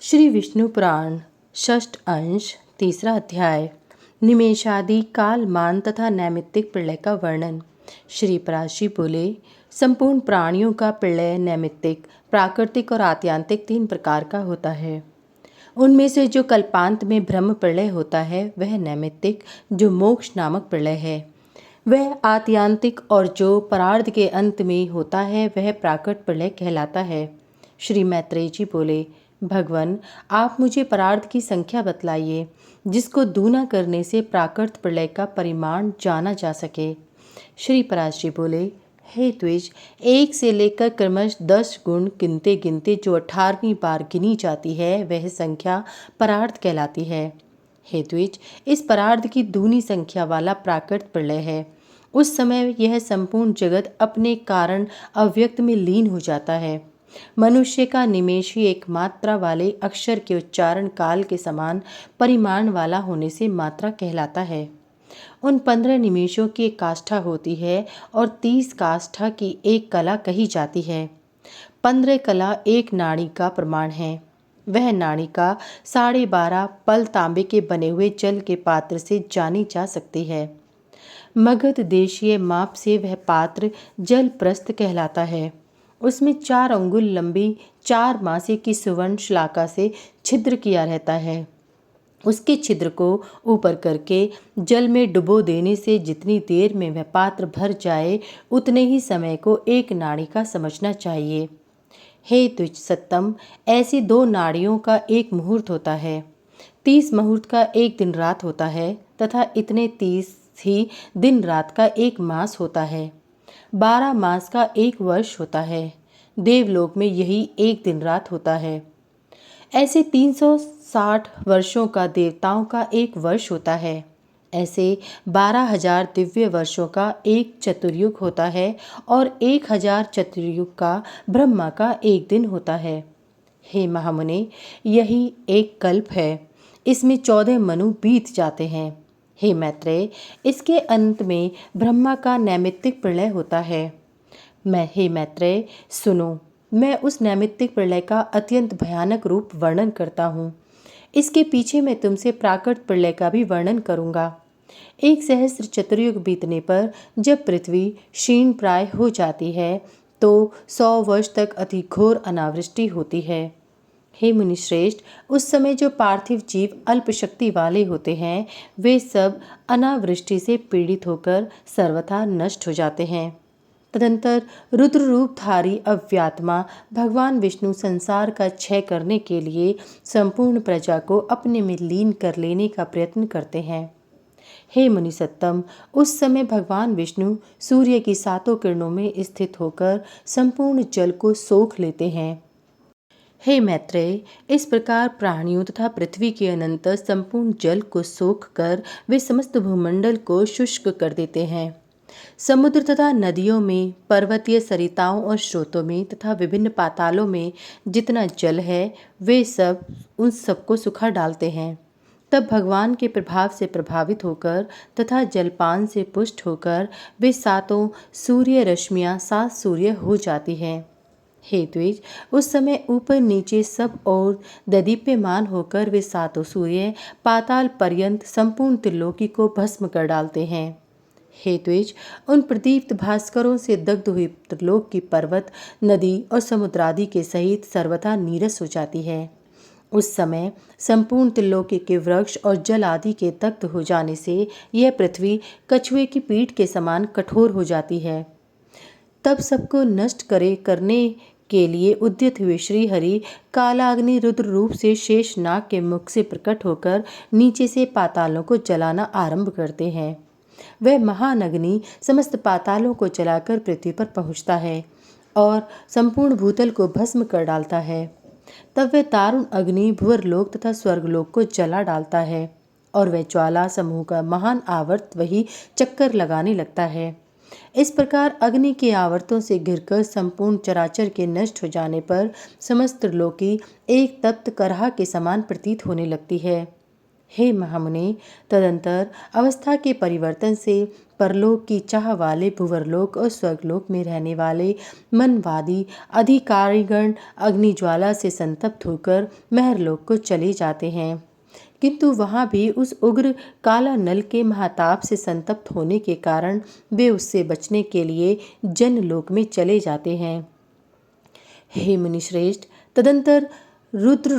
श्री विष्णु पुराण षष्ठ अंश तीसरा अध्याय निमेषादि काल मान तथा नैमित्तिक प्रलय का वर्णन। श्री पराशरी बोले, संपूर्ण प्राणियों का प्रलय नैमित्तिक, प्राकृतिक और आत्यांतिक 3 प्रकार का होता है। उनमें से जो कल्पांत में ब्रह्म प्रलय होता है वह नैमित्तिक, जो मोक्ष नामक प्रलय है वह आत्यांतिक, और जो परार्ध के अंत में होता है वह प्राकट प्रलय कहलाता है। श्री मैत्रेय जी बोले, भगवान, आप मुझे परार्ध की संख्या बतलाइए जिसको दूना करने से प्राकृत प्रलय का परिमाण जाना जा सके। श्री पराशरी बोले, हे द्विज, 1 से लेकर क्रमश 10 गुण गिनते गिनते जो 18वीं बार गिनी जाती है वह संख्या परार्ध कहलाती है। हे द्विज, इस परार्ध की दूनी संख्या वाला प्राकृत प्रलय है। उस समय यह संपूर्ण जगत अपने कारण अव्यक्त में लीन हो जाता है। मनुष्य का निमेष ही एक मात्रा वाले अक्षर के उच्चारण काल के समान परिमाण वाला होने से मात्रा कहलाता है। उन 15 निमेषों की एक काष्ठा होती है और 30 काष्ठा की एक कला कही जाती है। 15 कला एक नाड़ी का प्रमाण है। वह नाड़िका 12.5 पल तांबे के बने हुए जल के पात्र से जानी जा सकती है। मगध देशीय माप से वह पात्र जल प्रस्थ कहलाता है। उसमें 4 अंगुल लंबी 4 मासे की सुवर्ण शलाका से छिद्र किया रहता है। उसके छिद्र को ऊपर करके जल में डुबो देने से जितनी देर में वह पात्र भर जाए उतने ही समय को एक नाड़िका समझना चाहिए। हे द्विज सत्तम, ऐसी 2 नाड़ियों का एक मुहूर्त होता है। 30 मुहूर्त का एक दिन रात होता है तथा इतने 30 ही दिन रात का एक मास होता है। 12 मास का एक वर्ष होता है। देवलोक में यही एक दिन रात होता है। ऐसे 360 वर्षों का देवताओं का एक वर्ष होता है। ऐसे 12,000 दिव्य वर्षों का एक चतुर्युग होता है और 1,000 चतुर्युग का ब्रह्मा का एक दिन होता है। हे महामुने, यही एक कल्प है। इसमें 14 मनु बीत जाते हैं। हे मैत्रेय, इसके अंत में ब्रह्मा का नैमित्तिक प्रलय होता है। हे मैत्रेय, सुनो, मैं उस नैमित्तिक प्रलय का अत्यंत भयानक रूप वर्णन करता हूँ। इसके पीछे मैं तुमसे प्राकृत प्रलय का भी वर्णन करूँगा। 1 सहस्त्र चतुर्युग बीतने पर जब पृथ्वी क्षीण प्राय हो जाती है तो 100 वर्ष तक अति घोर अनावृष्टि होती है। हे मुनिश्रेष्ठ, उस समय जो पार्थिव जीव अल्प शक्ति वाले होते हैं वे सब अनावृष्टि से पीड़ित होकर सर्वथा नष्ट हो जाते हैं। तदंतर रुद्र रूपधारी अव्यात्मा भगवान विष्णु संसार का क्षय करने के लिए संपूर्ण प्रजा को अपने में लीन कर लेने का प्रयत्न करते हैं। हे मुनिसत्तम, उस समय भगवान विष्णु सूर्य की 7 किरणों में स्थित होकर संपूर्ण जल को सोख लेते हैं। हे मैत्रेय, इस प्रकार प्राणियों तथा पृथ्वी के अनंतर संपूर्ण जल को सोख कर वे समस्त भूमंडल को शुष्क कर देते हैं। समुद्र तथा नदियों में, पर्वतीय सरिताओं और स्रोतों में तथा विभिन्न पातालों में जितना जल है वे सब उन सबको सुखा डालते हैं। तब भगवान के प्रभाव से प्रभावित होकर तथा जलपान से पुष्ट होकर वे 7 सूर्य रश्मियाँ 7 सूर्य हो जाती हैं। हे द्विज, उस समय ऊपर नीचे सब और ददीप्यमान होकर वे 7 सूर्य पाताल पर्यंत संपूर्ण त्रिलोकी को भस्म कर डालते हैं। हे द्विज, उन प्रदीप्त भास्करों से दग्ध हुई त्रिलोक की पर्वत, नदी और समुद्रादि के सहित सर्वथा नीरस हो जाती है। उस समय संपूर्ण त्रिलोकी के वृक्ष और जल आदि के दग्ध हो जाने से यह पृथ्वी कछुए की पीठ के समान कठोर हो जाती है। तब सबको नष्ट करने के लिए उद्यत हुए श्री हरि कालाग्नि रुद्र रूप से शेष नाग के मुख से प्रकट होकर नीचे से पातालों को जलाना आरंभ करते हैं। वह महान अग्नि समस्त पातालों को जलाकर पृथ्वी पर पहुँचता है और संपूर्ण भूतल को भस्म कर डालता है। तब वह दारुण अग्नि भुवरलोक तथा स्वर्गलोक को जला डालता है और वह ज्वाला समूह का महान आवर्त वही चक्कर लगाने लगता है। इस प्रकार अग्नि के आवर्तों से घिरकर संपूर्ण चराचर के नष्ट हो जाने पर समस्त त्रिलोकी एक तप्त कराह के समान प्रतीत होने लगती है। हे महामुने, तदंतर अवस्था के परिवर्तन से परलोक की चाह वाले भुवरलोक और स्वर्गलोक में रहने वाले मनवादी अधिकारीगण अग्निज्वाला से संतप्त होकर महरलोक को चले जाते हैं, किंतु वहाँ भी उस उग्र काला नल के महाताप से संतप्त होने के कारण वे उससे बचने के लिए जनलोक में चले जाते हैं। हे मुनिश्रेष्ठ, तदंतर रुद्र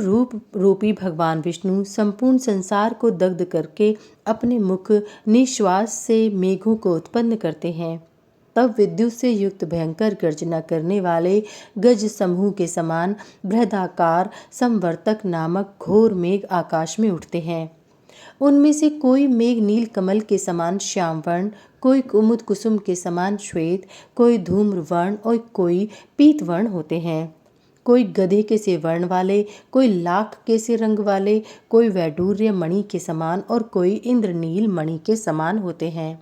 रूपी भगवान विष्णु संपूर्ण संसार को दग्ध करके अपने मुख निश्वास से मेघों को उत्पन्न करते हैं। तब विद्युत से युक्त भयंकर गर्जना करने वाले गज समूह के समान बृहदाकार संवर्तक नामक घोर मेघ आकाश में उठते हैं। उनमें से कोई मेघ नील कमल के समान श्याम वर्ण, कोई कुमुद कुसुम के समान श्वेत, कोई धूम्र वर्ण और कोई पीत वर्ण होते हैं। कोई गधे के से वर्ण वाले, कोई लाख के से रंग वाले, कोई वैडूर्य मणि के समान और कोई इंद्रनील मणि के समान होते हैं।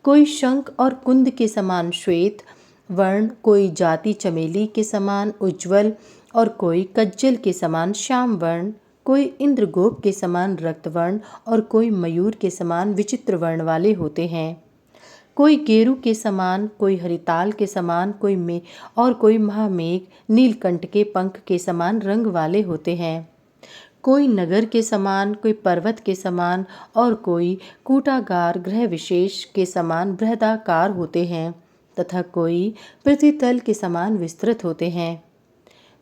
कोई शंख और कुंद के समान श्वेत वर्ण, कोई जाति चमेली के समान उज्ज्वल और कोई कज्जल के समान श्याम वर्ण, कोई इंद्रगोप के समान रक्तवर्ण और कोई मयूर के समान विचित्र वर्ण वाले होते हैं। कोई गेरू के समान, कोई हरिताल के समान, कोई महामेघ नीलकंठ के पंख के समान रंग वाले होते हैं। कोई नगर के समान, कोई पर्वत के समान और कोई कूटागार ग्रह विशेष के समान बृहदाकार होते हैं तथा कोई पृथ्वी तल के समान विस्तृत होते हैं।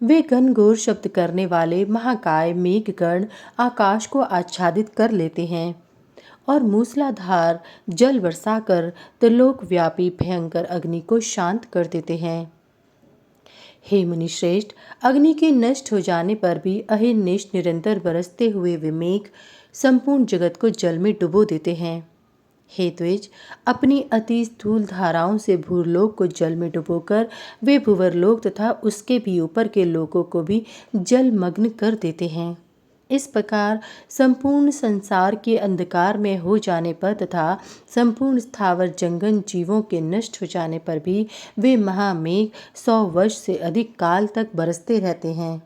वे घनघोर शब्द करने वाले महाकाय मेघगण आकाश को आच्छादित कर लेते हैं और मूसलाधार जल बरसाकर त्रिलोक व्यापी भयंकर अग्नि को शांत कर देते हैं। हे मुनिश्रेष्ठ, अग्नि के नष्ट हो जाने पर भी अहिर्निश निरंतर बरसते हुए वे मेघ संपूर्ण जगत को जल में डुबो देते हैं। हे द्विज, अपनी अति स्थूल धाराओं से भूरलोक को जल में डुबोकर वे भुवरलोक तथा उसके भी ऊपर के लोकों को भी जलमग्न कर देते हैं। इस प्रकार संपूर्ण संसार के अंधकार में हो जाने पर तथा संपूर्ण स्थावर जंगम जीवों के नष्ट हो जाने पर भी वे महामेघ 100 वर्ष से अधिक काल तक बरसते रहते हैं।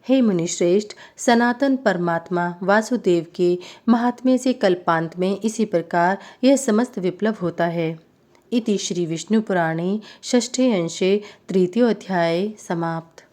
हे मुनिश्रेष्ठ, सनातन परमात्मा वासुदेव के महात्म्य से कल्पांत में इसी प्रकार यह समस्त विप्लव होता है। इति श्री विष्णु पुराणे षष्ठे अंशे 3 अध्याये समाप्त।